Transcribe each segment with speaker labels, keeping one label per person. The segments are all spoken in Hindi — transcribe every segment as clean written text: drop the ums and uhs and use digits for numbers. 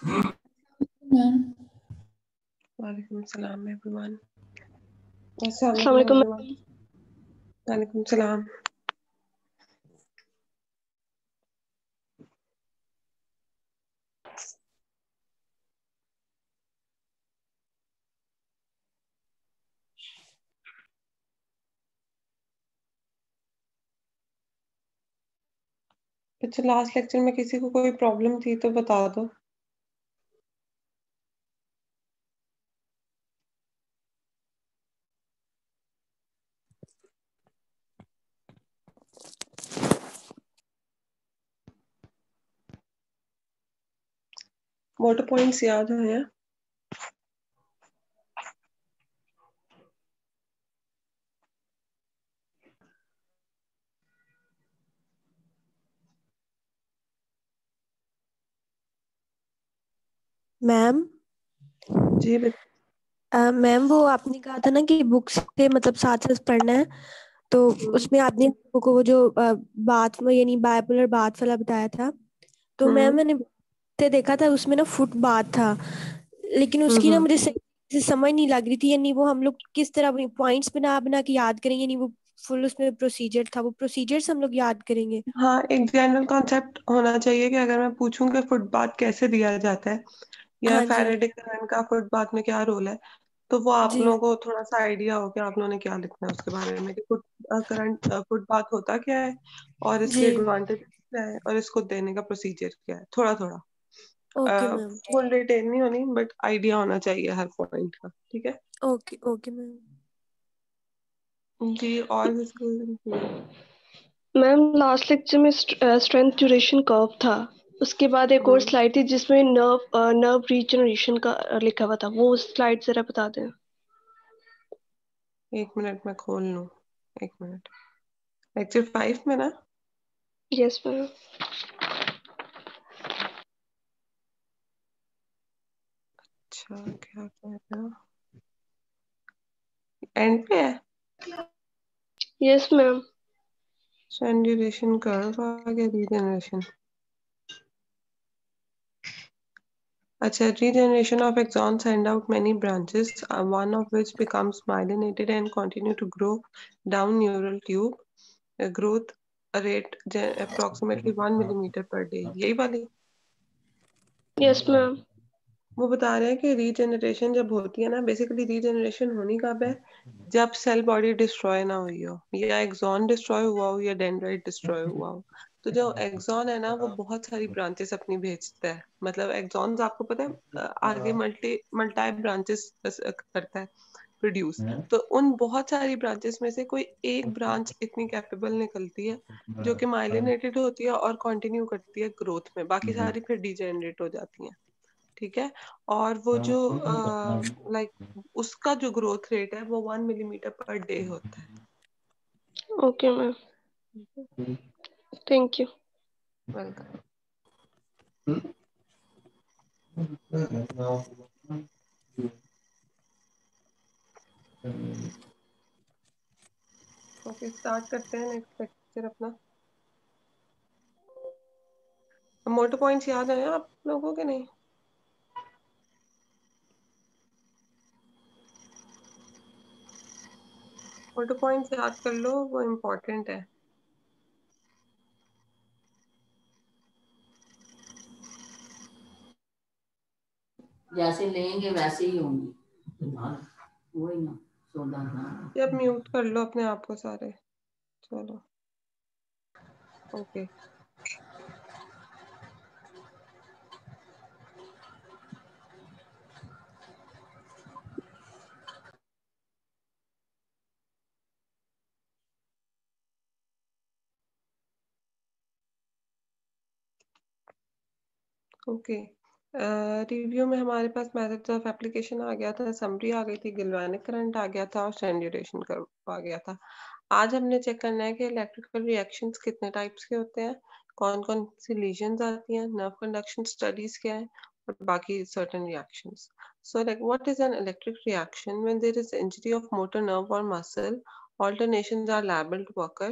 Speaker 1: मैम
Speaker 2: वालेकुम सलाम एवरीवन।
Speaker 3: अस्सलाम वालेकुम।
Speaker 2: वालेकुम सलाम। अच्छा, लास्ट लेक्चर में किसी को कोई प्रॉब्लम थी तो बता दो। मोटर पॉइंट्स याद है?
Speaker 4: मैम
Speaker 2: जी
Speaker 4: मैम वो आपने कहा था ना कि बुक से मतलब साथ साथ पढ़ना है, तो उसमें आपने को वो जो बात में यानी बाइपोलर बात वाला बताया था, तो मैम मैंने से देखा था उसमें ना फुट बात था, लेकिन उसकी ना मुझे सही से समझ नहीं लग रही थी। यानी वो हम लोग किस तरह पॉइंट्स बना बना के याद करेंगे, यानी वो फुल उसमें प्रोसीजर था, वो प्रोसीजर्स हम लोग याद करेंगे।
Speaker 2: हाँ, एक जनरल कॉन्सेप्ट होना चाहिए कि अगर मैं पूछूं कि फुटबाथ कैसे दिया जाता है या
Speaker 4: हाँ जी
Speaker 2: फैराडे करंट का फुटबाथ में क्या रोल है, तो वो आप
Speaker 4: जी
Speaker 2: लोगों को थोड़ा सा आइडिया हो कि आप लोगों ने क्या लिखना है उसके बारे में कि करंट फुटबाथ होता क्या है और इसके
Speaker 4: जी।
Speaker 2: एडवांटेज क्या है और इसको देने का प्रोसीजर क्या है। थोड़ा थोड़ा
Speaker 4: ओके मैम।
Speaker 2: फुल डिटेल नहीं होनी, बट आइडिया होना चाहिए हर पॉइंट का। ठीक है
Speaker 4: ओके ओके मैम।
Speaker 2: जी। और इसको
Speaker 3: मैम लास्ट लेक्चर में स्ट्रेंथ ड्यूरेशन कर्व था, उसके बाद एक और स्लाइड थी जिसमें नर्व रीजनरेशन का लिखा हुआ था, वो स्लाइड जरा बता दें।
Speaker 2: 1 मिनट में खोल लूं। 1 मिनट। लेक्चर 5 में ना?
Speaker 3: Yes ma'am.
Speaker 2: अच्छा, क्या कह रहे हो? एंड पे है?
Speaker 3: Yes ma'am.
Speaker 2: Strength duration curve आ गया, रीजनरेशन। अच्छा, regeneration of axons send out many branches, one of which becomes myelinated and continue to grow down neural tube. Growth rate approximately 1 millimeter per day. यही वाली?
Speaker 3: Yes ma'am.
Speaker 2: वो बता रहे हैं कि रीजनरेशन जब होती है ना, बेसिकली रीजनरेशन होनी कब है? जब सेल बॉडी डिस्ट्रॉय ना हुई हो, या एक्सॉन डिस्ट्रॉय हुआ हो या डेंड्राइट डिस्ट्रॉय हुआ हो। तो जो एक्सॉन है ना, वो बहुत सारी ब्रांचेस अपनी भेजता है। मतलब एक्सॉन्स आपको पता है आगे मल्टाई ब्रांचेस करता है प्रोड्यूस। तो उन बहुत सारी ब्रांचेस में से कोई एक ब्रांच इतनी कैपेबल निकलती है जो कि माइलिनेटेड होती है और कंटिन्यू करती है ग्रोथ में, बाकी सारी फिर डिजेनरेट हो जाती हैं। ठीक है। और वो जो लाइक उसका जो ग्रोथ रेट है वो 1 मिलीमीटर पर डे होता है।
Speaker 3: Okay ma'am, thank you.
Speaker 2: Welcome. Okay, start करते हैं नेक्स्ट लेक्चर अपना। मोटर पॉइंट्स याद है आप लोगों के? नहीं? मोटर पॉइंट्स याद कर लो, वो इम्पोर्टेंट है।
Speaker 1: जैसे लेंगे वैसे ही होंगी। वही ना,
Speaker 2: जब म्यूट कर लो अपने आप को सारे। चलो ओके। ओके, रिव्यू में हमारे पास मेथड्स ऑफ एप्लीकेशन आ गया था, समरी आ गई थी, गैल्वेनिक करंट आ गया था और स्ट्रेन ड्यूरेशन कर्व आ गया था। आज हमने चेक करना है कि इलेक्ट्रिकल रिएक्शंस कितने टाइप्स के होते हैं, कौन कौन सी लीजन्स आती हैं, नर्व कंडक्शन स्टडीज क्या है और बाकी certain reactions. So like what is an electric reaction? When there is injury of motor nerve or muscle, alternations are liable to occur.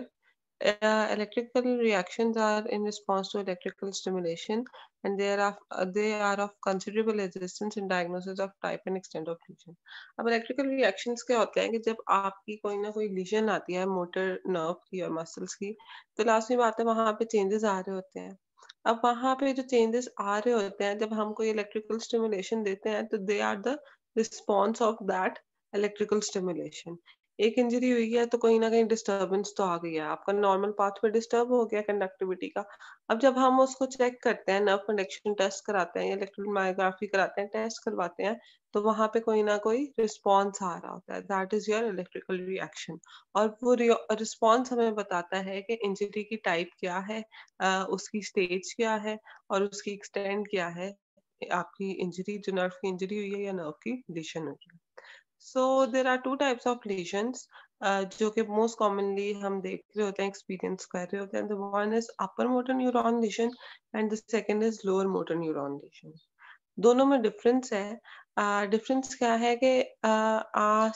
Speaker 2: electrical reactions are in response to electrical stimulation, and they are of considerable resistance in diagnosis of type and extent of lesion. अब electrical reactions क्या होते हैं कि जब आपकी कोई ना कोई lesion आती है motor nerve की और muscles की, तो लास्ट में बात है वहां पे changes आ रहे होते हैं. अब वहां पे जो changes आ रहे होते हैं जब हम कोई electrical stimulation देते हैं तो they are the response of that electrical stimulation. एक इंजरी हुई है तो कहीं ना कहीं डिस्टर्बेंस तो आ गई है, आपका नॉर्मल पाथवे डिस्टर्ब हो गया कंडक्टिविटी का. अब जब हम उसको चेक करते हैं, नर्व कंडक्शन टेस्ट कराते हैं, इलेक्ट्रोमायोग्राफी कराते हैं, टेस्ट करवाते हैं, तो वहां पे कोई ना कोई रिस्पॉन्स आ रहा होता है. That is your electrical reaction. और वो रिस्पॉन्स हमें बताता है कि इंजरी की टाइप क्या है, उसकी स्टेज क्या है और उसकी एक्सटेंड क्या है. आपकी इंजरी जो नर्व की इंजरी हुई है या नर्व की लीशन हुई है. So there are two types of lesions जो कि most commonly हम देख रहे होते हैं, experience कर रहे होते हैं. The one is upper motor neuron lesion and the second is lower motor neuron lesion. दोनों में difference है. Difference क्या है कि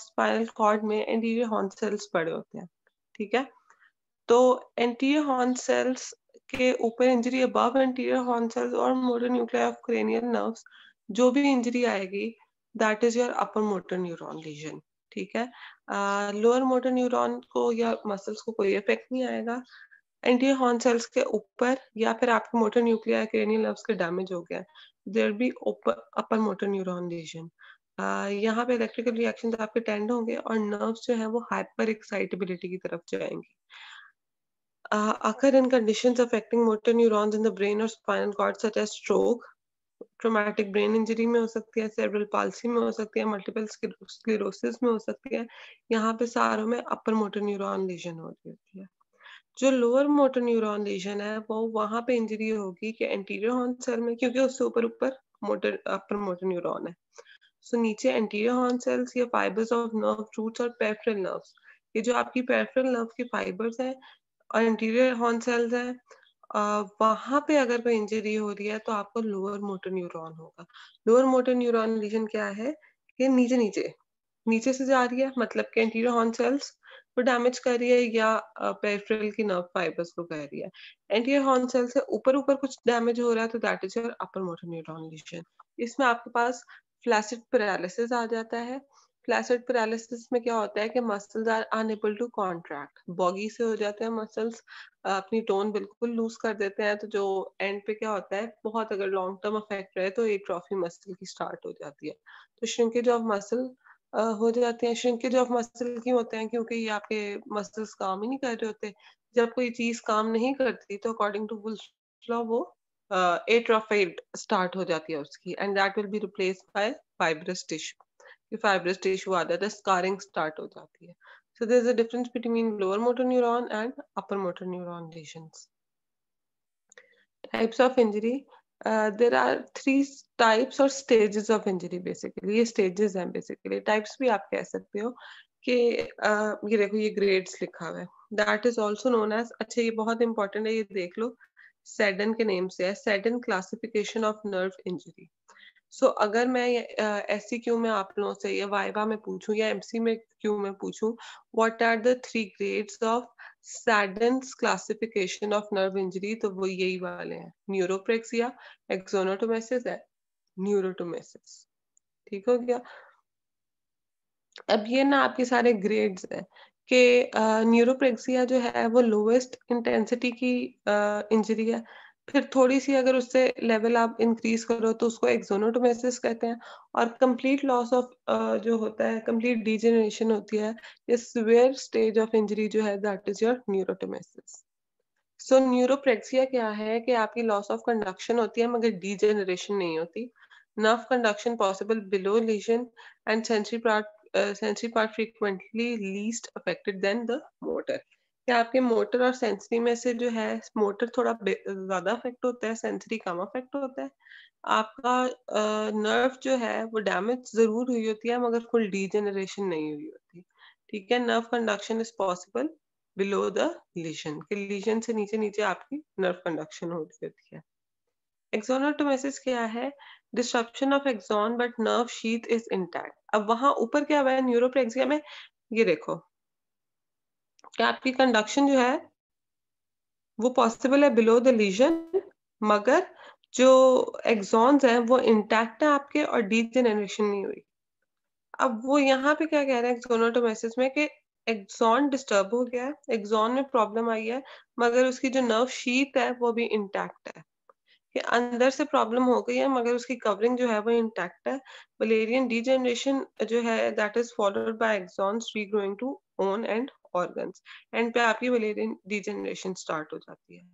Speaker 2: spinal cord में anterior horn cells पड़े होते हैं, ठीक है. तो anterior horn cells के ऊपर injury above anterior horn cells और motor nuclei of cranial nerves जो भी इंजरी आएगी that is your upper motor neuron lesion. ठीक है. लोअर मोटर न्यूरॉन को या मसल्स को कोई इफेक्ट नहीं आएगा. एंटीरियर हॉर्न सेल्स के ऊपर या फिर आपके मोटर न्यूक्लियर क्रेनियल नर्व्स के डैमेज हो गया, there be upper motor neuron lesion. यहाँ पे इलेक्ट्रिकल रिएक्शन आपके टेंड होंगे और नर्व्स जो है वो हाइपर एक्साइटेबिलिटी की तरफ जाएंगे. occur in conditions affecting motor neurons in the brain or spinal cord such as stroke, traumatic brain injury में हो सकती है, सेरेब्रल पाल्सी में हो सकती है, मल्टीपल स्क्लेरोसिस में हो सकती है. यहाँ पे सारों में अपर मोटर न्यूरॉन लीजन हो रही होती है. जो लोअर मोटर न्यूरॉन लीजन है वो वहां पे इंजरी होगी कि एंटीरियर हॉर्न सेल में, क्योंकि उससे ऊपर मोटर अपर मोटर न्यूरॉन है. सो नीचे एंटीरियर हॉर्न सेल्स या फाइबर्स ऑफ नर्व रूट्स और पेरिफेरल नर्व्स, ये जो आपकी पेरिफेरल नर्व की फाइबर्स हैं और इंटीरियर हॉर्न सेल्स हैं, वहां पे अगर कोई इंजरी हो रही है तो आपको लोअर मोटर न्यूरॉन होगा. लोअर मोटर न्यूरॉन लीजन क्या है कि नीचे नीचे नीचे से जा रही है, मतलब कि एंटीरियर हॉर्न सेल्स को डैमेज कर रही है या पेरिफेरल की नर्व फाइबर्स को कर रही है. एंटीरियर हॉर्न सेल से ऊपर ऊपर कुछ डैमेज हो रहा है तो that is your upper motor neuron legion. इसमें आपके पास फ्लैसिड पैरालिसिस आ जाता है. फ्लैसिड पैरालिसिस में क्या होता है कि muscles are unable to contract, boggy से हो जाते हैं मसल्स, अपनी टोन बिल्कुल लूज कर देते हैं. तो जो एंड पे क्या होता है, बहुत अगर लॉन्ग टर्म इफेक्ट रहे तो एट्रोफी मसल की स्टार्ट हो जाती है. तो श्रिंकेज ऑफ मसल हो जाते हैं. श्रिंकेज ऑफ मसल क्यों होते हैं? क्योंकि ये आपके मसल्स काम ही नहीं कर रहे होते. जब कोई चीज काम नहीं करती तो अकॉर्डिंग टू वुल्स लॉ वो एट्रोफाइड स्टार्ट हो जाती है उसकी, and that will be replaced by fibrous tissue. ये फाइब्रस टिश्यू आ जाता है, स्कारिंग स्टार्ट हो जाती है. So there's a difference between lower motor neuron and upper motor neuron lesions. Types of injury. There are 3 types or stages of injury basically. ये stages हैं basically. Types भी आप कह सकते हो कि ये देखो ये grades लिखा हुआ है. That is also known as, अच्छा ये बहुत important है, ये देख लो, Seddon के नेम से है, Seddon classification of nerve injury. सो अगर मैं SCQ में आप लोगों से या वाइवा में पूछूं या MC में क्यू में पूछूं, what are the 3 grades of Seddon's classification of nerve injury, तो वो यही वाले हैं, न्यूरोप्रेक्सिया, एक्सोनोटोमेसिस है, न्यूरोटोमेसिस. ठीक हो गया. अब ये ना आपके सारे ग्रेड्स हैं कि न्यूरोप्रेक्सिया जो है वो लोवेस्ट इंटेंसिटी की इंजरी है. फिर थोड़ी सी अगर उससे लेवल आप इंक्रीज करो तो उसको एक्सोनोटोमेसिस कहते हैं. और कंप्लीट लॉस ऑफ जो होता है, कंप्लीट डिजेनरेशन होती है, ये सीवियर स्टेज ऑफ इंजरी जो है, दैट इज योर न्यूरोटोमेसिस. सो न्यूरोप्रेक्सिया क्या है कि आपकी लॉस ऑफ कंडक्शन होती है मगर डिजेनरेशन नहीं होती. Nerve conduction possible below lesion and sensory part frequently least affected than the motor. क्या आपके मोटर और सेंसरी में से जो है, मोटर थोड़ा ज्यादा अफेक्ट होता है, सेंसरी कम अफेक्ट होता है. आपका नर्व जो है वो डैमेज जरूर हुई होती है मगर फुल डिजेनरेशन नहीं हुई होती. ठीक है. Nerve conduction is possible below the lesion, के लीजन से नीचे नीचे आपकी नर्व कंडक्शन होती होती है. एक्सोनोटोमेसिस क्या है? Disruption of axon but nerve sheath is intact. अब वहां ऊपर क्या हुआ है न्यूरोप्रेक्सिया में, ये देखो कि आपकी कंडक्शन जो है वो पॉसिबल है बिलो द लीजन, मगर जो एक्सॉन्स हैं वो इंटैक्ट है आपके और डीजेनरेशन नहीं हुई। अब वो यहाँ पे क्या कह रहे हैं एक्सोनोटोमेसिस में कि एक्सॉन डिस्टर्ब हो गया है, एक्सॉन में प्रॉब्लम आई है, मगर उसकी जो नर्व शीथ है वो भी इंटैक्ट है, कि अंदर से प्रॉब्लम हो गई है मगर उसकी कवरिंग जो है वो इंटैक्ट है। वलेरियन डीजेनरेशन जो है that is followed by axons regrowing to own end organs, and पे आपकी वलेरियन डीजेनरेशन स्टार्ट हो जाती है।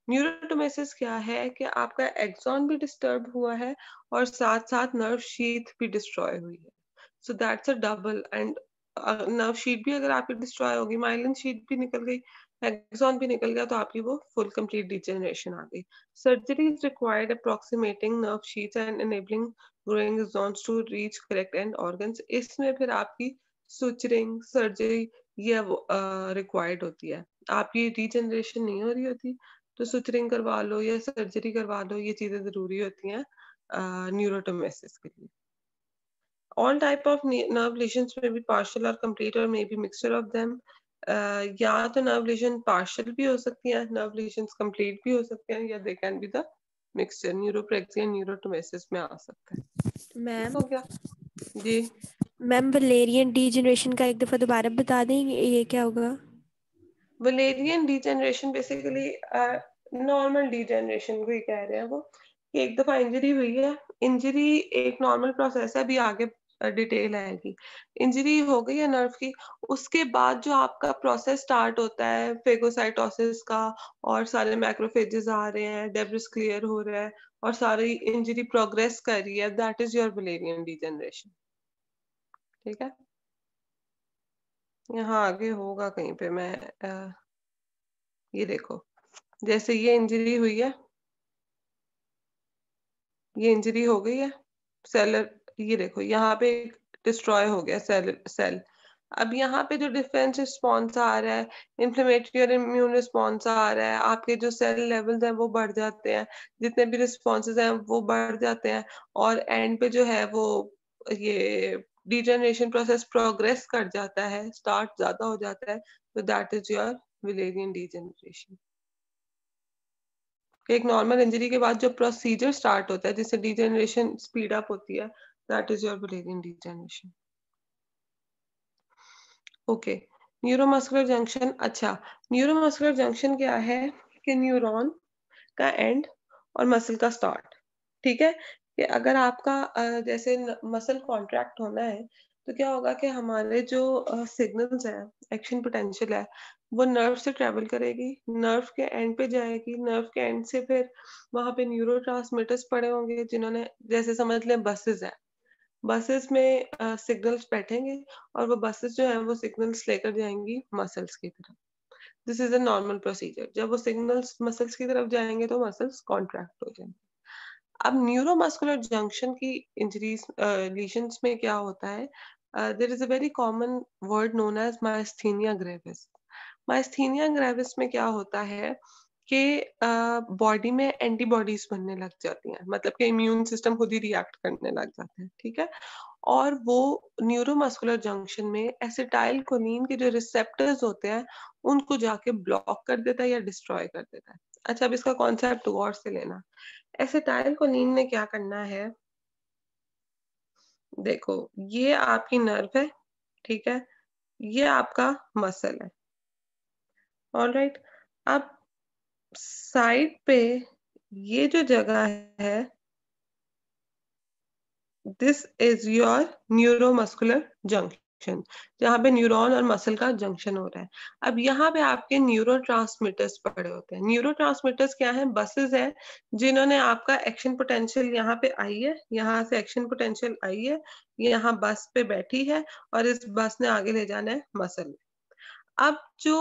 Speaker 2: न्यूरोटोमेसिस क्या है कि आपका एक्सॉन भी डिस्टर्ब हुआ है और साथ साथ नर्व शीथ भी डिस्ट्रॉय हुई है, so that's a double. And nerve sheet भी अगर आपकी डिस्ट्रॉय होगी, माइलिन शीट भी निकल गई, एक्सॉन भी निकल गया, तो आपकी वो फुल कंप्लीट डिजेनरेशन आ गई। Surgery is required approximating nerve sheaths and enabling growing axons to reach correct end organs. इसमें फिर आपकी सुचरिंग सर्जरी ये रिक्वायर्ड होती है। आपकी डिजेनरेशन नहीं हो रही होती तो सुचरिंग करवा लो या सर्जरी करवा लो, ये चीजें जरूरी होती हैं न्यूरोटोमेसिस के लिए। All type of nerve lesions may be partial or complete or may be mixture of them. या तो nerve lesion partial भी हो सकती है, nerve lesions complete भी हो सकते हैं, या they can be the mixture. न्यूरोप्रेक्सिया न्यूरोटोमेसिस में आ सकता है।
Speaker 4: मैम
Speaker 2: हो गया जी।
Speaker 4: मैम वलेरियन डीजनरेशन का एक दफा दोबारा बता देंगे, ये क्या होगा?
Speaker 2: Valerian degeneration basically normal degeneration को ही कह रहे हैं वो, कि एक दफा इंजरी हुई है, इंजरी एक नॉर्मल प्रोसेस है, अभी आगे डिटेल आएगी। इंजरी हो गई है नर्व की, उसके बाद जो आपका प्रोसेस स्टार्ट होता है फेगोसाइटोसिस का, और सारे मैक्रोफेजेस आ रहे हैं, डेब्रिस क्लियर हो रहा है और सारी इंजरी प्रोग्रेस कर रही है, that is your Valerian degeneration. ठीक है, यहाँ आगे होगा कहीं पे, मैं ये देखो, जैसे ये इंजरी हुई है, ये इंजरी हो गई है सेलर, ये देखो यहाँ पे डिस्ट्रॉय हो गया सेल। अब यहाँ पे जो डिफेंस रिस्पॉन्स आ रहा है, इन्फ्लेमेटरी और इम्यून रिस्पॉन्स आ रहा है, आपके जो सेल लेवल्स हैं वो बढ़ जाते हैं, जितने भी रिस्पॉन्सेज हैं वो बढ़ जाते हैं, और एंड पे जो है वो ये डिजेनरेशन प्रोसेस प्रोग्रेस कर जाता है, स्टार्ट ज्यादा हो जाता है, तो that is your Valerian degeneration. एक नॉर्मल इंजरी के बाद जो प्रोसीजर स्टार्ट होता है जिससे डिजेनरेशन स्पीड अप होती है, that is your Valerian degeneration. Okay, neuromuscular junction. अच्छा, न्यूरोमस्कुलर जंक्शन क्या है कि न्यूरॉन का एंड और मसल का स्टार्ट। ठीक है, कि अगर आपका जैसे मसल कॉन्ट्रैक्ट होना है तो क्या होगा कि हमारे जो सिग्नल्स हैं, एक्शन पोटेंशियल है, वो नर्व से ट्रेवल करेगी, नर्व के एंड पे जाएगी, नर्व के एंड से फिर वहां पे न्यूरोट्रांसमीटर्स पड़े होंगे, जिन्होंने जैसे समझ लें बसेस है, बसेस में सिग्नल्स बैठेंगे और वो बसेस जो है वो सिग्नल्स लेकर जाएंगी मसल्स की तरफ। This is a normal procedure. जब वो सिग्नल्स मसल्स की तरफ जाएंगे तो मसल्स कॉन्ट्रैक्ट हो जाएंगे। अब न्यूरोमस्कुलर जंक्शन की इंजरीज लीशंस में क्या होता है, there is a very common word known as myasthenia gravis. Myasthenia gravis में क्या होता है कि बॉडी में एंटीबॉडीज बनने लग जाती हैं, मतलब कि इम्यून सिस्टम खुद ही रिएक्ट करने लग जाते हैं। ठीक है, और वो न्यूरोमस्कुलर जंक्शन में एसिटाइल कोलिन के जो रिसेप्टर्स होते हैं उनको जाके ब्लॉक कर देता है या डिस्ट्रॉय कर देता है। अच्छा, अब इसका कॉन्सेप्ट गौर से लेना। एसिटाइल कोलिन ने क्या करना है, देखो ये आपकी नर्व है, ठीक है, ये आपका मसल है, ऑलराइट। अब साइड पे ये जो जगह है, this is your neuromuscular junction, जहाँ पे न्यूरॉन और मसल का जंक्शन हो रहा है। अब यहाँ पे आपके न्यूरोट्रांसमीटर्स पड़े होते हैं। न्यूरोट्रांसमीटर्स क्या है, बसेस हैं जिन्होंने आपका एक्शन पोटेंशियल यहाँ पे आई है, यहाँ से एक्शन पोटेंशियल आई है, यहाँ बस पे बैठी है और इस बस ने आगे ले जाना है मसल में। अब जो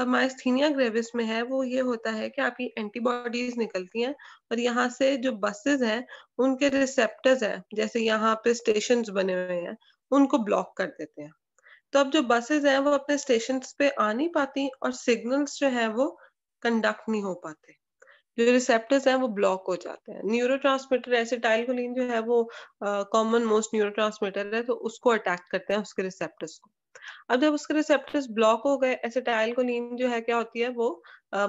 Speaker 2: मायस्थीनिया ग्रेविस में है वो ये होता है कि आपकी एंटीबॉडीज निकलती हैं और यहाँ से जो बसेस हैं उनके रिसेप्टर्स हैं, जैसे यहाँ पे स्टेशंस बने हुए हैं, उनको ब्लॉक कर देते हैं। तो अब जो बसेस हैं वो अपने स्टेशंस पे आ नहीं पाती और सिग्नल्स जो है वो कंडक्ट नहीं हो पाते, जो रिसेप्टर्स हैं वो ब्लॉक हो जाते हैं। न्यूरोट्रांसमीटर एसिटाइलकोलिन जो है वो कॉमन मोस्ट न्यूरोट्रांसमीटर है, तो उसको अटैक करते हैं, उसके रिसेप्टर्स को। अब जब उसके रिसेप्टर्स ब्लॉक हो गए, एसिटाइलकोलिन जो है क्या होती है वो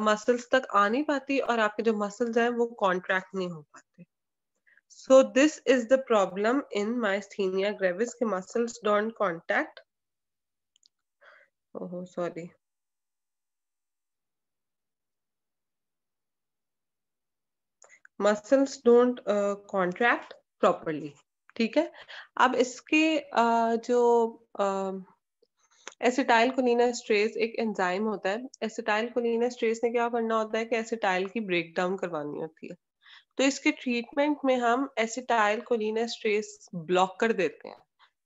Speaker 2: मसल्स तक आ नहीं पाती और आपके जो मसल्स हैं वो कॉन्ट्रैक्ट नहीं हो पाते. So this is the problem in myasthenia gravis कि muscles don't contact. Oh sorry. Muscles don't contract properly. ठीक है. अब इसके जो एसिटाइलकोलिनेस्ट्रेज एक एंजाइम होता है. एसिटाइलकोलिनेस्ट्रेज ने क्या करना होता है कि एसिटाइल की ब्रेक डाउन करवानी होती है. तो इसके ट्रीटमेंट में हम एसिटाइलकोलिनेस्ट्रेज ब्लॉक कर देते हैं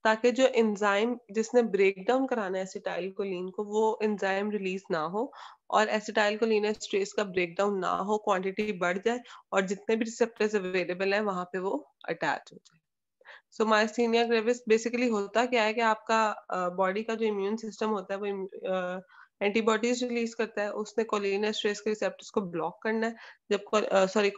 Speaker 2: ताकि जो एंजाइम जिसने ब्रेक डाउन कराना है एसिटाइलकोलिन को वो एंजाइम रिलीज ना हो और एसिटाइलकोलिनेस्ट्रेज का ब्रेक डाउन ना हो, क्वांटिटी बढ़ जाए और जितने भी रिसेप्टर्स अवेलेबल हैं वहां पे वो अटैच हो जाए. सो मायस्थीनिया ग्रेविस बेसिकली होता क्या है कि आपका बॉडी का जो इम्यून सिस्टम होता है वो एंटीबॉडीज रिलीज करता है. उसने कोलिनेस्ट्रेज के रिसेप्टर्स को ब्लॉक करना है. जब सॉरी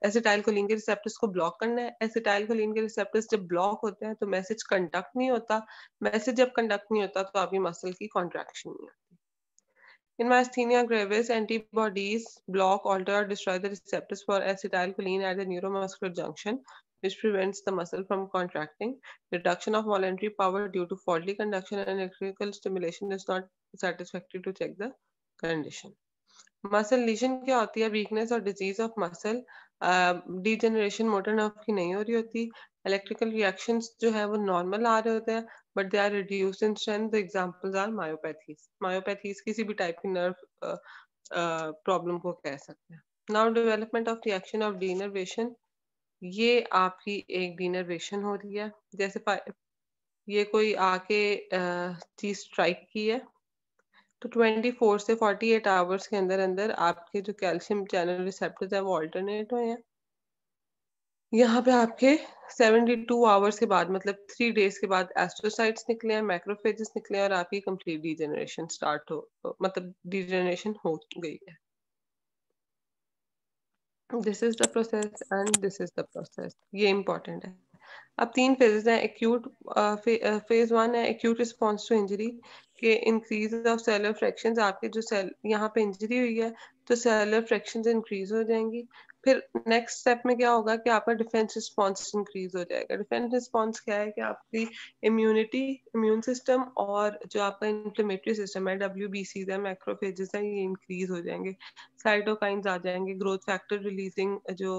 Speaker 2: एसिटाइलकोलिन के रिसेप्टर्स को ब्लॉक करना है. एसिटाइलकोलिन के रिसेप्टर्स जब ब्लॉक होते हैं तो मैसेज कंडक्ट नहीं होता. मैसेज जब कंडक्ट नहीं होता तो आपकी मसल की कॉन्ट्रैक्शन नहीं होती. In myasthenia gravis, antibodies block, alter, or destroy the receptors for acetylcholine at the neuromuscular junction, which prevents the muscle from contracting. Reduction of voluntary power due to faulty conduction and electrical stimulation is not satisfactory to check the condition. Muscle lesion क्या होती है? वीकनेस और disease of muscle. Degeneration motor nerve की नहीं हो रही होती. इलेक्ट्रिकल रिएक्शंस जो है वो नॉर्मल आ रहे होते हैं but they are reduced in strength. The examples are myopathies. Myopathies किसी भी टाइप की नर्व प्रॉब्लम को कह सकते हैं. Now development of reaction of denervation. ये आपकी एक डीनर्वेशन हो रही है. जैसे ये कोई आके चीज स्ट्राइक की है तो 24 से 48 आवर्स के अंदर अंदर आपके जो कैल्शियम चैनल रिसेप्टर्स है वो ऑल्टरनेट हुए हैं. यहाँ पे आपके 72 आवर्स के बाद मतलब 3 डेज के बाद एस्ट्रोसाइट्स निकले हैं, मैक्रोफेजेस निकले हैं और आपकी कंप्लीट डीजेनरेशन स्टार्ट हो मतलब डीजेनरेशन हो गई है. This is the process and this is the process. ये इंपॉर्टेंट है. अब 3 फेजेस हैं. एक्यूट फेज 1 है एक्यूट रिस्पॉन्स टू इंजरी के इंक्रीज ऑफ सेलुलर फ्रैक्शंस. आपके जो सेल यहाँ पे इंजरी हुई है तो सेलुलर फ्रैक्शंस इंक्रीज हो जाएंगी. फिर नेक्स्ट स्टेप में क्या होगा कि आपका डिफेंस रिस्पॉन्स इंक्रीज हो जाएगा. डिफेंस रिस्पॉन्स क्या है कि आपकी इम्यूनिटी, इम्यून सिस्टम और जो आपका इन्फ्लेमेटरी सिस्टम है, WBCs है, मैक्रोफेजेस है, ये इंक्रीज हो जाएंगे. साइटोकाइंस आ जाएंगे. ग्रोथ फैक्टर रिलीजिंग जो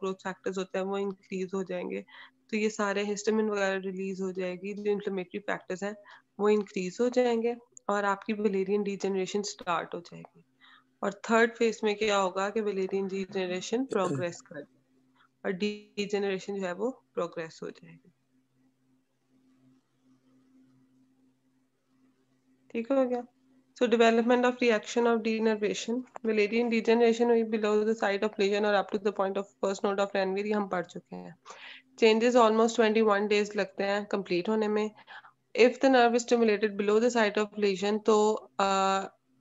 Speaker 2: ग्रोथ फैक्टर्स होते हैं वो इंक्रीज हो जाएंगे. तो ये सारे हिस्टामिन वगैरह रिलीज हो जाएगी. जो इन्फ्लेमेटरी फैक्टर्स हैं वो इंक्रीज हो जाएंगे और आपकी वलेरियन डीजेनरेशन स्टार्ट हो जाएगी. और थर्ड फेज में क्या होगा कि वलेरियन डीजेनरेशन प्रोग्रेस कर और डीजेनरेशन जो है वो प्रोग्रेस हो जाएगी. ठीक हो गया. So development of reaction of denervation. Valerian degeneration हुई below the site of lesion और up to the point of first node of Ranvier ये हम पढ़ चुके हैं. Changes almost 21 days लगते हैं complete होने में. If the nerve is stimulated below the site of lesion तो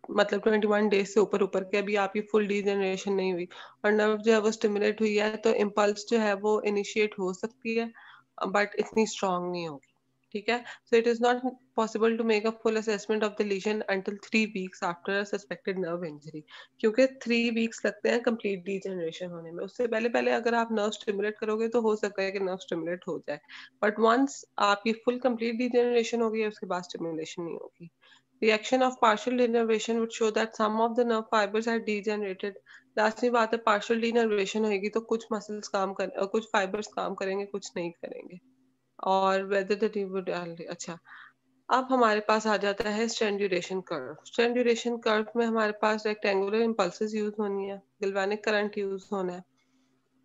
Speaker 2: मतलब 21 डेज से ऊपर के अभी आपकी फुल डीजेनरेशन नहीं हुई और नर्व जो है वो स्टिमुलेट हुई है तो इम्पल्स जो है वो इनिशिएट हो सकती है बट इतनी स्ट्रांग नहीं होगी. ठीक है. So it is not possible to make a full assessment of the lesion until 3 weeks after a suspected nerve injury क्योंकि 3 वीक्स लगते हैं कंप्लीट डीजेनरेशन होने में. उससे पहले अगर आप नर्व स्टिमुलेट करोगे तो हो सकता है कि नर्व स्टिमुलेट हो जाए बट वंस आपकी फुल कंप्लीट डीजेनरेशन हो गई है उसके बाद स्टिमुलेशन नहीं होगी. Reaction of partial denervation would show that some of the nerve fibers are degenerated. Lastly बात है partial denervation होगी तो कुछ मसल्स काम कर कुछ फाइबर्स काम करेंगे कुछ नहीं करेंगे. और whether the अच्छा अब हमारे पास आ जाता है strength duration curve. Strength duration curve में हमारे पास रेक्टेंगुलर इंपल्सेस यूज होनी है, गैल्वेनिक करंट यूज होना है.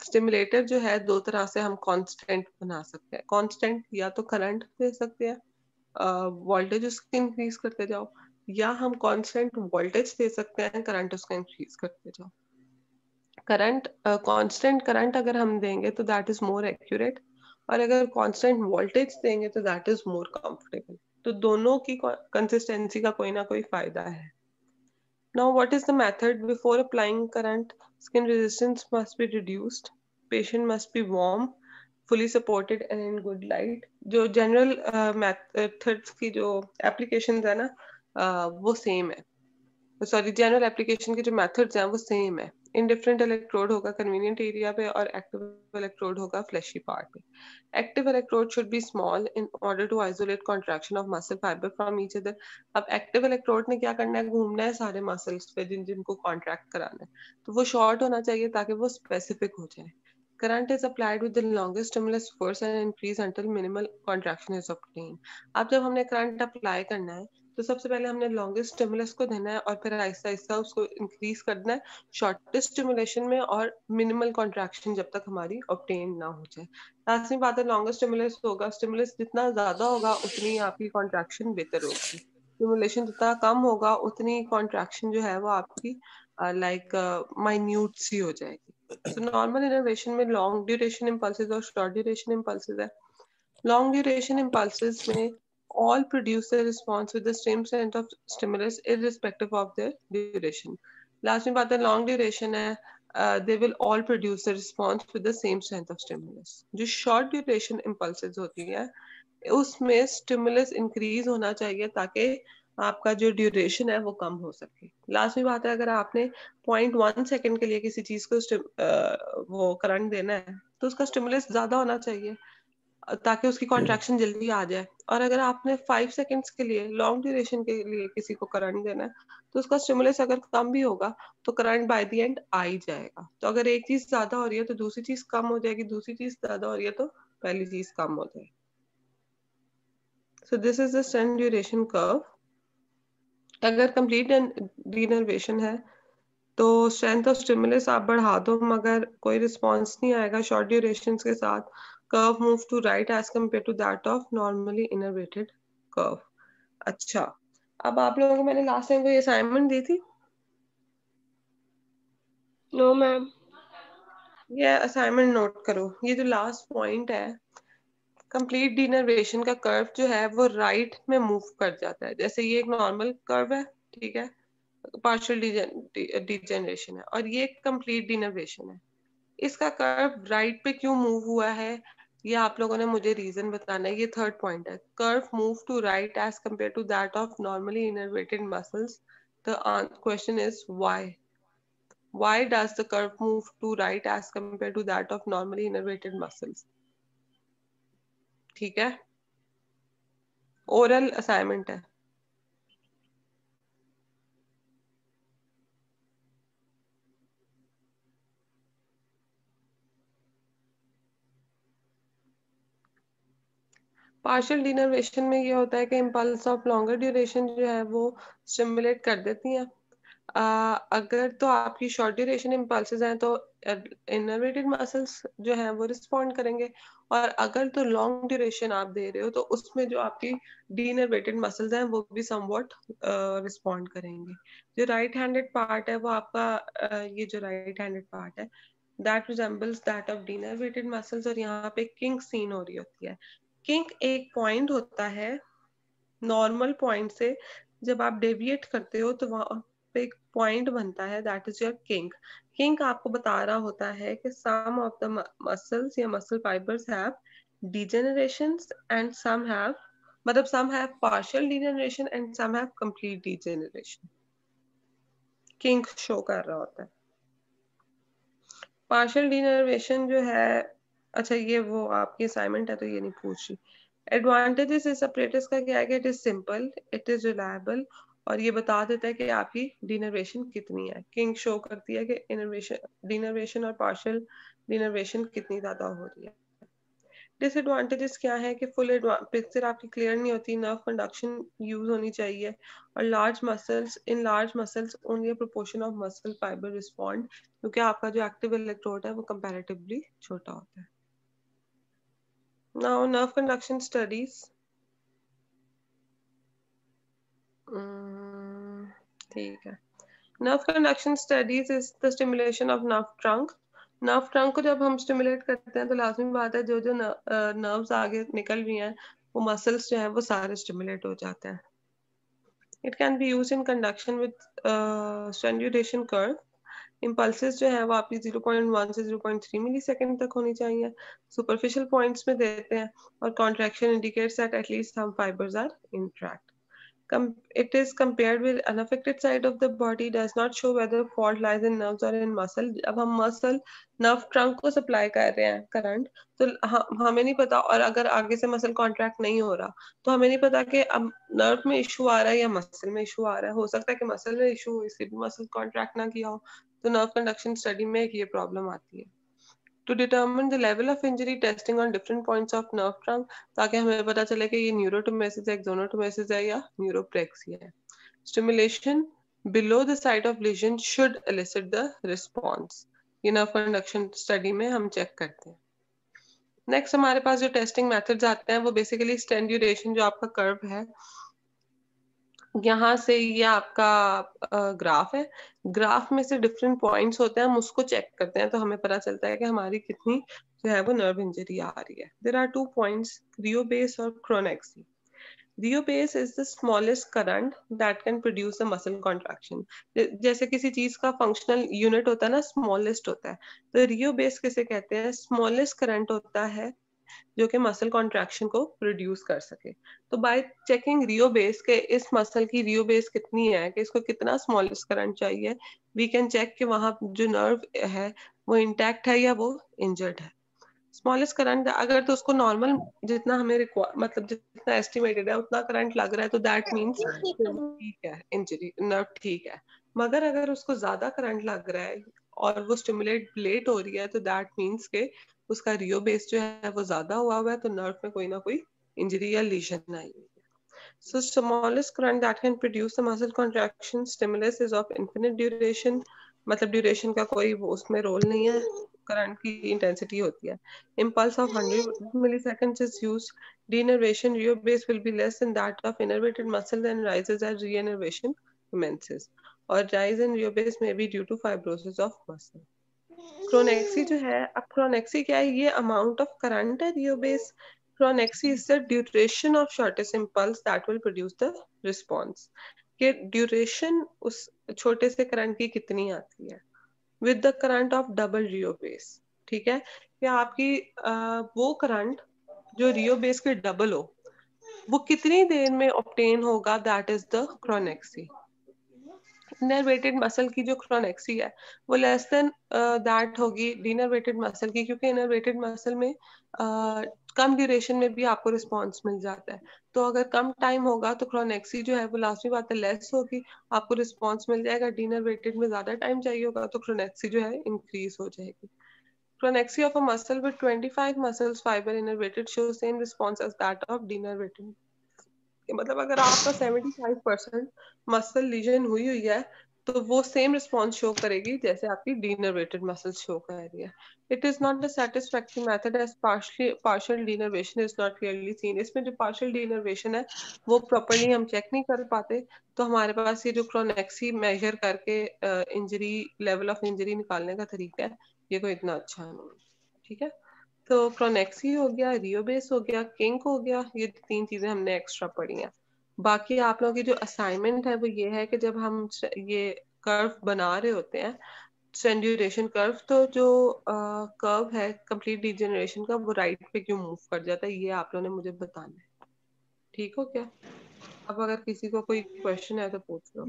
Speaker 2: स्टिमुलेटर जो है दो तरह से हम कांस्टेंट बना सकते हैं. कांस्टेंट या तो करंट दे सकते हैं, वोल्टेज उसके इंक्रीज करते जाओ, या हम कांस्टेंट वोल्टेज दे सकते हैं, करंट उसका इंक्रीज करते जाओ. करंट कांस्टेंट करंट अगर हम देंगे तो दैट इज मोर एक्यूरेट और अगर कांस्टेंट वोल्टेज देंगे तो दैट इज मोर कंफर्टेबल. तो दोनों की कंसिस्टेंसी का कोई ना कोई फायदा है. Now what is the method? Before applying current, skin resistance must be reduced. Patient must be warm. fully supported and in good light. जो general methods की जो applications है ना वो same है. सॉरी जनरल एप्लीकेशन के जो मेथड्स हैं वो सेम है. इंडिफरेंट इलेक्ट्रोड होगा कन्वीनियंट एरिया पे और एक्टिव इलेक्ट्रोड होगा फ्लैशी पार्ट पे. Active electrode should be small in order to isolate contraction of muscle fibre from each other. अब एक्टिव इलेक्ट्रोड ने क्या करना है, घूमना है सारे मसल्स पे जिनको कॉन्ट्रैक्ट कराना है, तो वो शॉर्ट होना चाहिए ताकि वो स्पेसिफिक हो जाए. Current is applied with the longest stimulus force and increase until minimal contraction is obtained. अब जब हमने करंट अप्लाई करना है तो सबसे पहले हमने लॉन्गेस्ट स्टिमुलस को देना है और फिर आहिस्ता आहिस्ता उसको इंक्रीज करना है शॉर्टेस्ट स्टिमुलेशन में और मिनिमल कॉन्ट्रैक्शन जब तक हमारी ऑब्टेन ना हो जाए. लास्ट में बात है लॉन्गेस्ट स्टिमुलस होगा, स्टिमुलस जितना ज्यादा होगा उतनी आपकी कॉन्ट्रैक्शन बेहतर होगी. स्टिमुलेशन जितना कम होगा उतनी कॉन्ट्रैक्शन जो है वो आपकी लाइक माइन्यूट सी हो जाएगी. So normal innervation में long duration impulses और short duration impulses है. Long duration impulses में all produce a response with the same strength of stimulus irrespective of their duration. Last में बात है long duration है, they will all produce a response with the same strength of stimulus. जो short duration impulses होती है उसमें stimulus increase होना चाहिए ताकि आपका जो ड्यूरेशन है वो कम हो सके. लास्ट में बात है अगर आपने 0.1 सेकंड के लिए किसी चीज को वो करंट देना है तो उसका स्टिमुलस ज्यादा होना चाहिए ताकि उसकी कॉन्ट्रैक्शन जल्दी आ जाए. और अगर आपने 5 सेकंड्स के लिए लॉन्ग ड्यूरेशन के लिए किसी को करंट देना है तो उसका स्टिमुलस अगर कम भी होगा तो करंट बाय द एंड आ ही जाएगा. तो अगर एक चीज ज्यादा हो रही है तो दूसरी चीज कम हो जाएगी, दूसरी चीज ज्यादा हो रही है तो पहली चीज कम हो जाएगी. So this is the strength duration curve. अगर कंप्लीट डीनर्वेशन है तो स्ट्रेंथ ऑफ स्टिमुलस आप बढ़ा दो मगर कोई रिस्पांस नहीं आएगा शॉर्ट ड्यूरेशन के साथ. Curve move to right as compare to that of normally innervated curve. अच्छा, अब आप लोगों को मैंने लास्ट टाइम कोई असाइनमेंट दी थी?
Speaker 3: No ma'am.
Speaker 2: ये असाइनमेंट नोट करो. ये जो लास्ट पॉइंट है कंप्लीट डीनर्वेशन का कर्व जो है वो राइट में मूव कर जाता है. जैसे ये एक नॉर्मल कर्व है, ठीक है, पार्शियल डिजेनरेशन है और ये कंप्लीट डीनर्वेशन है. इसका कर्व राइट पे क्यों मूव हुआ है ये आप लोगों ने मुझे रीजन बताना है. ये थर्ड पॉइंट है. Curve move to right as compare to that of normally innervated muscles. The question is why does the curve move to right as compared to that of normally innervated muscles? ठीक है, ओरल असाइनमेंट है. पार्शियल डिनर्वेशन में ये होता है कि इम्पल्स ऑफ लॉन्गर ड्यूरेशन जो है वो स्टिमुलेट कर देती हैं. अगर तो आपकी शॉर्ट ड्यूरेशन इम्पल्सेस हैं तो इनर्वेटेड मसल्स जो हैं वो रिस्पॉन्ड करेंगे और अगर तो लॉन्ग ड्यूरेशन आप दे रहे हो तो उसमें जो आपकी डीनर्वेटेड मसल्स हैं वो भी समवॉट रिस्पॉन्ड करेंगे. जो राइट हैंडेड पार्ट है वो आपका ये जो राइट हैंडेड पार्ट है that resembles that of denervated muscles और यहाँ पे किंक सीन हो रही होती है. किंक एक पॉइंट होता है नॉर्मल पॉइंट से, जब आप डेविएट करते हो तो वहां पे एक पॉइंट बनता है that is your kink. Kink आपको बता रहा होता है कि सम ऑफ द मसल्स या muscle fibres have degenerations and some have partial degeneration and some have complete degeneration. Kink show कर रहा होता है. पार्शियल डिनर्वेशन जो है, अच्छा ये वो आपकी असाइनमेंट है तो ये नहीं पूछ रही. एडवांटेजेस इस अपरेटस का क्या है कि it is simple, it is reliable और ये बता देता है कि आपकी डिनर्वेशन कितनी है. किंग शो करती है कि डिनर्वेशन और पार्शियल डिनर्वेशन कितनी ज्यादा हो रही है. डिसएडवांटेजेस क्या है कि फुल पिक्चर आपकी क्लियर नहीं होती, नर्व कंडक्शन यूज होनी चाहिए और large muscles only a proportion of muscle fibre respond क्योंकि आपका जो एक्टिव इलेक्ट्रोड है वो कंपैरेटिवली छोटा होता है. Now nerve conduction studies. ठीक है, nerve conduction studies is the stimulation of nerve trunk. Nerve trunk को जब हम स्टिमुलेट करते हैं तो लाजमी बात है जो जो नर्व्स आगे निकल रही हैं वो मसल्स जो हैं वो सारे स्टिमुलेट हो जाते हैं. It can be used in conjunction with strangulation curve. Impulses जो है वो आपकी 0.1 से 0.3 मिली सेकेंड तक होनी चाहिए, सुपरफिशियल पॉइंट्स में देते हैं, और contraction indicates that at least some fibers are intact. It is compared with unaffected side of the body, does not show whether fault lies in nerves or in muscle. अब हम मसल नर्व ट्रंक को सप्लाई कर रहे हैं करंट, तो हमें नहीं पता, और अगर आगे से मसल कॉन्ट्रैक्ट नहीं हो रहा तो हमें नहीं पता कि अब नर्व में इशू आ रहा है या मसल में इशू आ रहा है। हो सकता है कि मसल में इशू हो, इसलिए भी मसल कॉन्ट्रैक्ट ना किया हो, तो नर्व कंडक्शन स्टडी में ये प्रॉब्लम आती है। To determine the level of injury, testing on different points of nerve trunk, ताकि हमें पता चले कि ये न्यूरोटोमेसिस है, एक्सोनोटोमेसिस है या न्यूरोप्रेक्सिया है। Stimulation below the site of lesion should elicit the response. ये नर्व कंडक्शन स्टडी में हम चेक करते हैं। नेक्स्ट हमारे पास जो टेस्टिंग मेथड्स आते हैं वो बेसिकली स्टेंट ड्यूरेशन, जो आपका कर्व है, यहाँ से ये आपका ग्राफ है, ग्राफ में से डिफरेंट पॉइंट्स होते हैं, हम उसको चेक करते हैं तो हमें पता चलता है कि हमारी कितनी जो है वो नर्व इंजरी आ रही है। There are 2 points, rheobase और chronaxie. Rheobase is the smallest current that can produce a muscle contraction. जैसे किसी चीज का फंक्शनल यूनिट होता है ना, स्मॉलेस्ट होता है, तो रियो बेस किसे कहते हैं? स्मॉलेस्ट करंट होता है जो कि मसल कॉन्ट्रैक्शन को प्रोड्यूस कर सके। तो बाय चेकिंग रियो बेस के इस मसल की रियो बेस कितनी है, कि इसको कितना स्मॉलेस्ट करंट चाहिए, वी कैन चेक कि वहां जो नर्व है वो इंटैक्ट है या वो इंजर्ड है। स्मॉलेस्ट करंट अगर तो उसको नॉर्मल जितना हमें मतलब जितना एस्टिमेटेड है उतना करंट लग रहा है, तो दैट मींस ठीक है, इंजरी नर्व ठीक है। मगर अगर उसको ज्यादा करंट लग रहा है और वो स्टिमुलेट लेट हो रही है, तो दैट मींस के उसका रियो बेस जो है वो ज्यादा हुआ है, तो नर्व में कोई ना कोई इंजरी या लीजन आई हुई है। So smallest current that can produce a muscle contraction stimulus is of infinite duration, मतलब ड्यूरेशन का कोई उसमें रोल नहीं है, करंट की इंटेंसिटी होती है। Impulse of 100 milliseconds is used. Denervation Rio base will be less than that of innervated muscle, then rises as reinnervation commences. और rise in Rio base may be due to fibrosis of muscle. क्रोनेक्सी जो है, अब क्रोनेक्सी क्या है? ये अमाउंट ऑफ करंट है rheobase. Chronaxie is the duration of shortest impulse that will produce the response. कि ड्यूरेशन उस छोटे से करंट की कितनी आती है with the current of double rheobase. ठीक है, कि आपकी वो करंट जो रियो बेस के डबल हो वो कितनी देर में ऑब्टेन होगा, that is the chronaxie. Innervated muscle की जो क्रोनेक्सी है वो लेस देन दैट होगी डिनर्वेटेड मसल की, क्योंकि इनर्वेटेड मसल में कम ड्यूरेशन में भी आपको रिस्पांस मिल जाता है। तो अगर कम टाइम होगा तो क्रोनेक्सी जो है वो लास्ट में बात है लेस होगी, आपको रिस्पांस मिल जाएगा। डिनर्वेटेड में ज्यादा टाइम चाहिए होगा तो क्रोनेक्सी जो है इंक्रीज हो जाएगी। Chronexy of a muscle with 25 muscles fiber innervated shows same response as that of denervated. मतलब अगर आपका 75% मसल लीजन हुई है तो वो सेम रिस्पॉन्स शो करेगी जैसे आपकी डीनर्वेटेड मसल शो कर रही है। It is not the satisfactory method as partial denervation is not clearly seen. इसमें जो पार्शियल डीनर्वेशन है वो प्रॉपर्ली हम चेक नहीं कर पाते, तो हमारे पास ये जो क्रोनेक्सी मेजर करके इंजरी लेवल ऑफ इंजरी निकालने का तरीका है ये कोई इतना अच्छा नहीं। ठीक है, तो क्रोनेक्सी हो गया, रियो बेस हो गया, किंक हो गया, ये 3 चीजें हमने एक्स्ट्रा पढ़ी हैं। बाकी आप लोगों की जो असाइनमेंट है वो ये है कि जब हम ये कर्व बना रहे होते हैं स्ट्रेन ड्यूरेशन कर्व, तो जो कर्व है कंप्लीट डिजेनरेशन का वो राइट पे क्यों मूव कर जाता है, ये आप लोगों ने मुझे बताना है। ठीक हो क्या? अब अगर किसी को कोई क्वेश्चन है तो पूछ लो।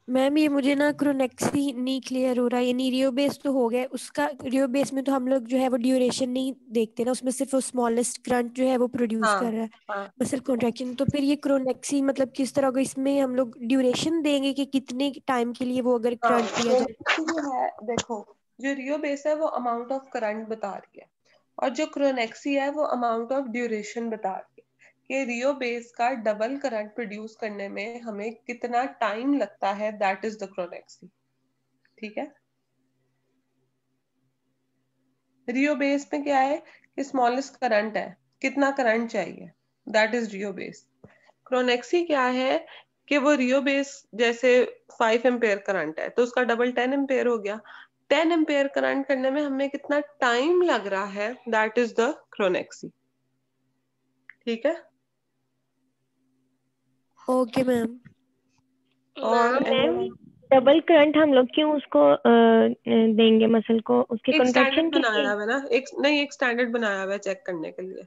Speaker 4: मैम ये मुझे ना क्रोनेक्सी नहीं क्लियर हो रहा है। यानी रियो बेस तो हो गया, उसका रियो बेस में तो हम लोग जो है वो ड्यूरेशन नहीं देखते ना, उसमें सिर्फ वो स्मॉलेस्ट करंट जो है वो प्रोड्यूस कर रहा है
Speaker 2: हाँ
Speaker 4: मसल कॉन्ट्रैक्शन। तो फिर ये क्रोनेक्सी मतलब किस तरह का, इसमें हम लोग ड्यूरेशन देंगे कि कितने टाइम के लिए वो अगर करंट दिया जाए?
Speaker 2: जो है देखो, जो रियो बेस है वो अमाउंट ऑफ करंट बता रही है और जो क्रोनेक्सी है वो अमाउंट ऑफ ड्यूरेशन बता रही है कि रियो बेस का डबल करंट प्रोड्यूस करने में हमें कितना टाइम लगता है, दैट इज द क्रोनेक्सी। ठीक है, रियो बेस में क्या है कि स्मॉलेस्ट करंट है, कितना करंट चाहिए, दैट इज रियो बेस। क्रोनेक्सी क्या है कि वो रियो बेस जैसे 5 एम्पेयर करंट है तो उसका डबल 10 एम्पेयर हो गया। 10 एम्पेयर करंट करने में हमें कितना टाइम लग रहा है, दैट इज द क्रोनेक्सी। ठीक है,
Speaker 4: ओके मैम।
Speaker 2: और
Speaker 3: मैम
Speaker 5: डबल करंट हम लोग क्यों उसको देंगे मसल को, उसके
Speaker 2: एक
Speaker 5: कंट्रैक्शन
Speaker 2: स्टैंडर्ड
Speaker 5: के
Speaker 2: बनाया
Speaker 5: लिए?
Speaker 2: हुआ है ना, एक स्टैंडर्ड बनाया हुआ है चेक करने के लिए।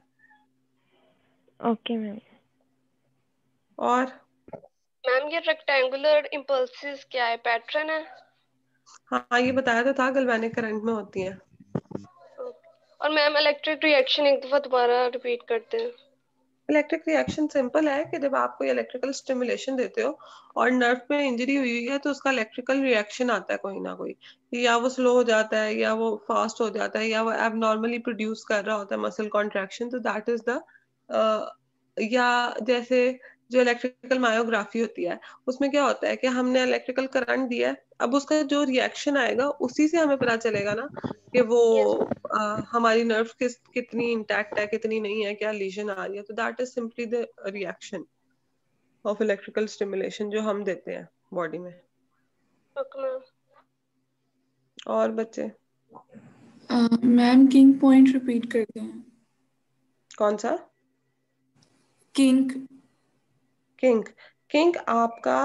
Speaker 5: Okay ma'am.
Speaker 2: और
Speaker 3: मैम ये रेक्टेंगुलर इम्पल्सेस क्या है, पैटर्न है?
Speaker 2: हाँ, ये बताया तो था गैल्वेनिक करंट में होती है।
Speaker 3: और मैम इलेक्ट्रिक रिएक्शन एक दफा दोबारा रिपीट करते हैं।
Speaker 2: इलेक्ट्रिक रिएक्शन सिंपल है कि जब आप कोई इलेक्ट्रिकल स्टिमुलेशन देते हो और नर्व में इंजरी हुई है तो उसका इलेक्ट्रिकल रिएक्शन आता है कोई ना कोई, या वो स्लो हो जाता है या वो फास्ट हो जाता है या वो एबनॉर्मली प्रोड्यूस कर रहा होता है मसल कॉन्ट्रैक्शन, तो दैट इज द या जैसे जो इलेक्ट्रिकल मायोग्राफी होती है उसमें क्या होता है कि हमने इलेक्ट्रिकल करंट दिया है, अब उसका जो रिएक्शन आएगा उसी से हमें पता चलेगा ना कि वो हमारी नर्व कितनी इंटैक्ट है कितनी नहीं है, क्या लीजन आ रही है। तो that is simply the reaction of electrical stimulation जो हम देते हैं बॉडी में।
Speaker 3: Okay ma'am.
Speaker 2: और बच्चे
Speaker 6: मैम किंग पॉइंट रिपीट करते हैं।
Speaker 2: कौन सा?
Speaker 6: किंग।
Speaker 2: किंग। किंग आपका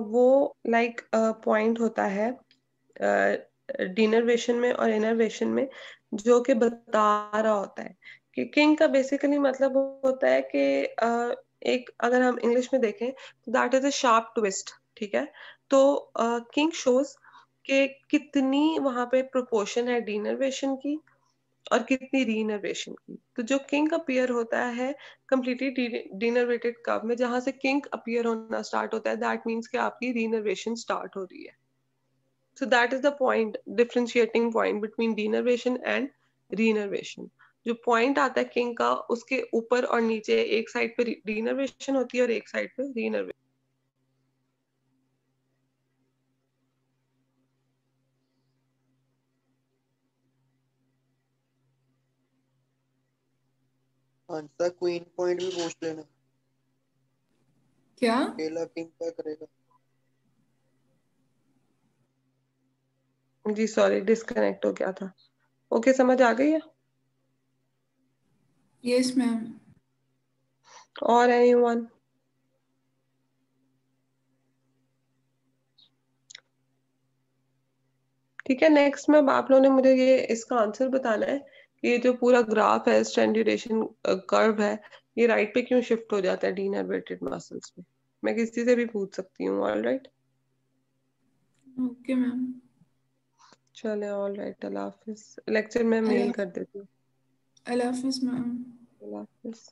Speaker 2: वो लाइक पॉइंट होता है डिनर्वेशन में और इनर्वेशन में जो कि बता रहा होता है कि किंग का बेसिकली मतलब होता है कि एक अगर हम इंग्लिश में देखें तो that is a sharp twist, ठीक है। तो किंग शोज कि कितनी वहां पे प्रोपोर्शन है डिनर्वेशन की और कितनी रीनर्वेशन की। तो जो किंक अपीयर होता है कंप्लीटली डिनर्वेटेड कर्व में, जहां से किंक अपीयर होना स्टार्ट होता है दैट मींस कि आपकी रीनर्वेशन स्टार्ट हो रही है। So that is the point, differentiating point between denervation and reinnervation. जो पॉइंट आता है किंक का उसके ऊपर और नीचे एक साइड पे डिनर्वेशन होती है और एक साइड पे रीनर्वेशन।
Speaker 7: आंसर क्वीन पॉइंट भी पूछ लेना।
Speaker 6: क्या?
Speaker 7: अकेला किंग क्या करेगा?
Speaker 2: जी सॉरी, डिस्कनेक्ट हो गया था। ओके, समझ आ गई है?
Speaker 6: Yes ma'am.
Speaker 2: और एनीवन? ठीक है, नेक्स्ट में आप लोगों ने मुझे ये इसका आंसर बताना है कि ये जो पूरा ग्राफ है स्ट्रेंथ ड्यूरेशन कर्व है ये राइट पे क्यों शिफ्ट हो जाता है डीनर्वेटेड मसल्स में। मैं किसी से भी पूछ सकती हूँ, ऑल राइट?
Speaker 6: Okay ma'am.
Speaker 2: चले, ऑल राइट, अल्लाह हाफिज। लेक्चर में मेल कर देती हूँ।
Speaker 6: अल्लाह हाफिज मैम।
Speaker 2: अल्लाह हाफिज।